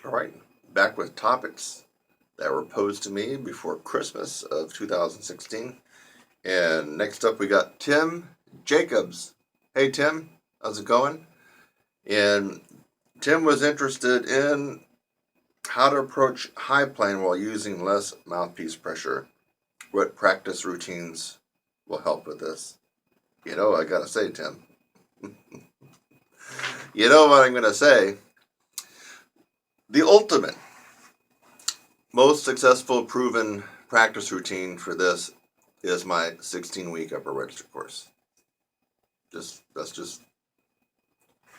All right, back with topics that were posed to me before Christmas of 2016. And next up, we got Tim Jacobs. Hey, Tim, how's it going? And Tim was interested in how to approach high playing while using less mouthpiece pressure. What practice routines will help with this? I gotta say, Tim, you know what I'm gonna say? The ultimate, most successful, proven practice routine for this is my 16-week upper register course. That's just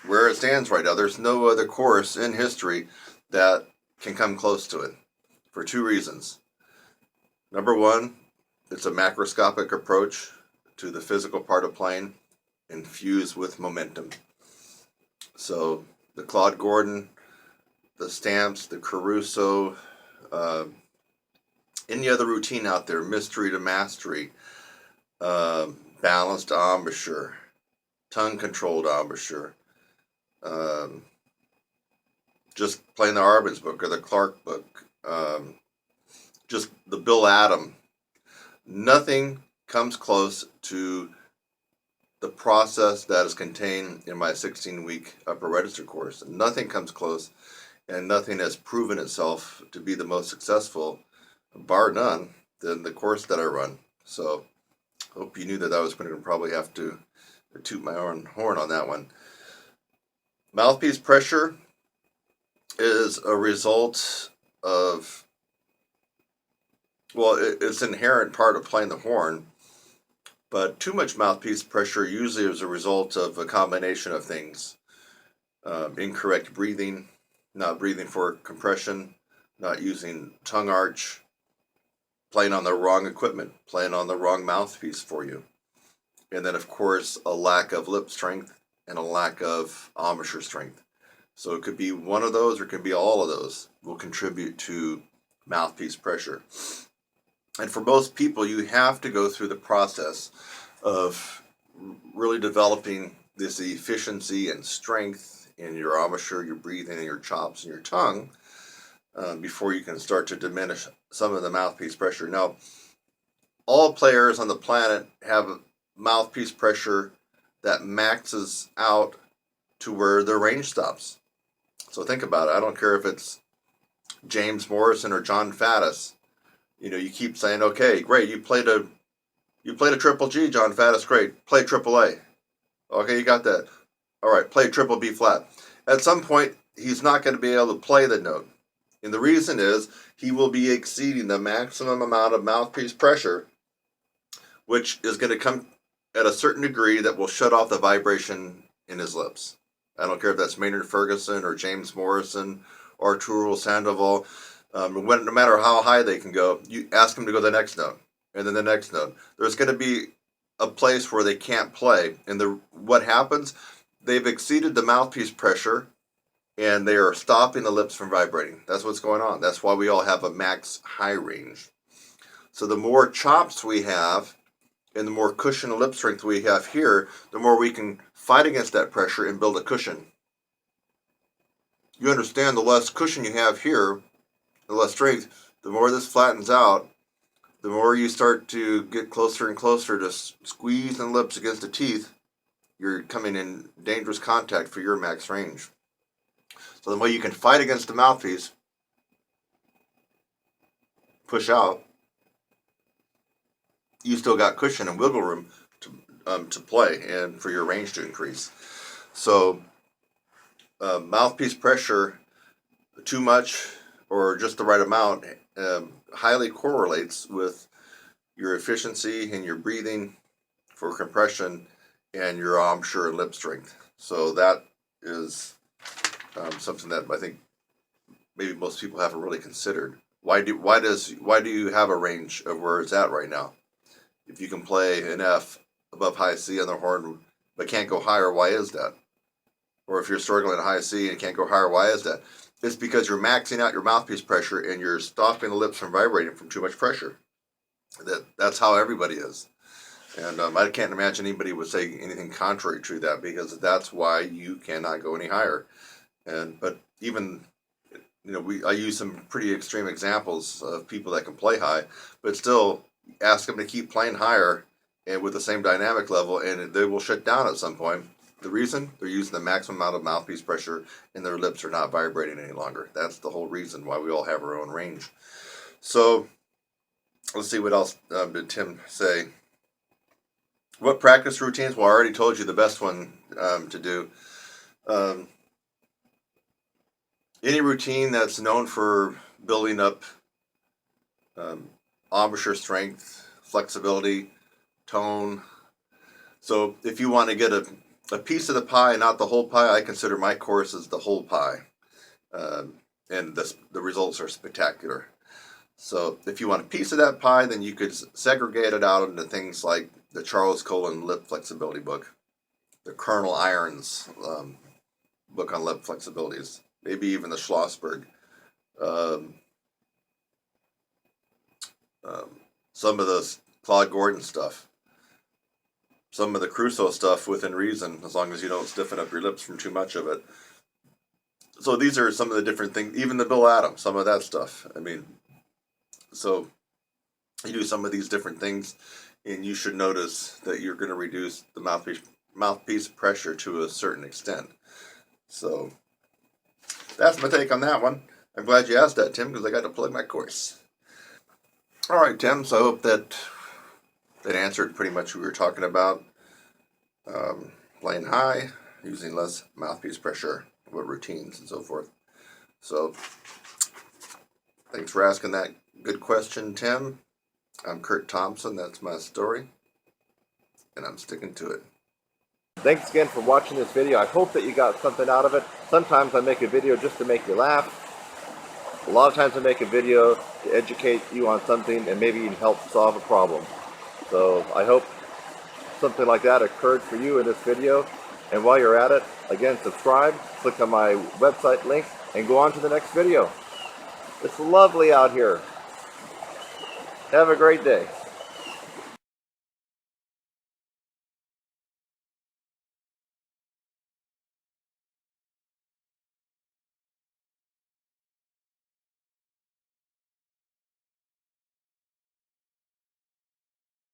where it stands right now. There's no other course in history that can come close to it for two reasons. Number one, it's a macroscopic approach to the physical part of playing infused with momentum. So the Claude Gordon, the Stamps, the Caruso, uh, any other routine out there, mystery to mastery, balanced embouchure, tongue controlled embouchure, um, just playing the Arbenz book or the Clark book, just the Bill Adam. Nothing comes close to the process that is contained in my 16-week upper register course. Nothing comes close, and nothing has proven itself to be the most successful, bar none, than the course that I run. So, hope you knew that I was going to probably have to toot my own horn on that one. Mouthpiece pressure is a result of, well, it's an inherent part of playing the horn, but too much mouthpiece pressure usually is a result of a combination of things. Incorrect breathing, not breathing for compression, not using tongue arch, playing on the wrong equipment, playing on the wrong mouthpiece for you. And then, of course, a lack of lip strength and a lack of embouchure strength. So it could be one of those or it could be all of those will contribute to mouthpiece pressure. And for most people, you have to go through the process of really developing this efficiency and strength in your embouchure, your breathing, and your chops and your tongue before you can start to diminish some of the mouthpiece pressure. Now, all players on the planet have mouthpiece pressure that maxes out to where their range stops. So think about it. I don't care if it's James Morrison or John Faddis. You keep saying, okay, great, you played a triple G, John Faddis, great. Play triple A. Okay, you got that. All right, play triple B flat. At some point, he's not going to be able to play the note. And the reason is he will be exceeding the maximum amount of mouthpiece pressure, which is going to come at a certain degree that will shut off the vibration in his lips. I don't care if that's Maynard Ferguson or James Morrison or Arturo Sandoval. No matter how high they can go, you ask them to go to the next note and then the next note. There's going to be a place where they can't play. And what happens? They've exceeded the mouthpiece pressure and they are stopping the lips from vibrating. That's what's going on. That's why we all have a max high range. So the more chops we have and the more cushion and lip strength we have here, the more we can fight against that pressure and build a cushion. You understand, the less cushion you have here, the less strength, the more this flattens out, the more you start to get closer and closer to squeezing lips against the teeth, you're coming in dangerous contact for your max range. So the more you can fight against the mouthpiece, push out, you still got cushion and wiggle room to play and for your range to increase. So mouthpiece pressure, too much or just the right amount, highly correlates with your efficiency and your breathing for compression and your embouchure and lip strength. So that is something that I think maybe most people haven't really considered. Why do you have a range of where it's at right now? If you can play an F above high C on the horn but can't go higher, why is that? Or if you're struggling at high C and can't go higher, why is that? It's because you're maxing out your mouthpiece pressure and you're stopping the lips from vibrating from too much pressure. That's how everybody is. And I can't imagine anybody would say anything contrary to that, because that's why you cannot go any higher. But even I use some pretty extreme examples of people that can play high, but still ask them to keep playing higher and with the same dynamic level, and they will shut down at some point. The reason? They're using the maximum amount of mouthpiece pressure and their lips are not vibrating any longer. That's the whole reason why we all have our own range. So let's see what else did Tim say. What practice routines? Well, I already told you the best one to do. Any routine that's known for building up embouchure strength, flexibility, tone. So if you want to get a piece of the pie, not the whole pie, I consider my course as the whole pie. And the results are spectacular. So if you want a piece of that pie, then you could segregate it out into things like the Charles Colin lip flexibility book, the Colonel Irons book on lip flexibilities, maybe even the Schlossberg. Some of the Claude Gordon stuff, some of the Crusoe stuff within reason, as long as you don't stiffen up your lips from too much of it. So these are some of the different things, even the Bill Adams, some of that stuff. I mean, so you do some of these different things, and you should notice that you're going to reduce the mouthpiece pressure to a certain extent. So that's my take on that one. I'm glad you asked that, Tim, because I got to plug my course. All right, Tim, so I hope that answered pretty much what we were talking about. Playing high, using less mouthpiece pressure, what routines and so forth. So thanks for asking that good question, Tim. I'm Kurt Thompson, that's my story, and I'm sticking to it. Thanks again for watching this video. I hope that you got something out of it. Sometimes I make a video just to make you laugh. A lot of times I make a video to educate you on something and maybe even help solve a problem. So I hope something like that occurred for you in this video. And while you're at it, again, subscribe, click on my website link, and go on to the next video. It's lovely out here. Have a great day.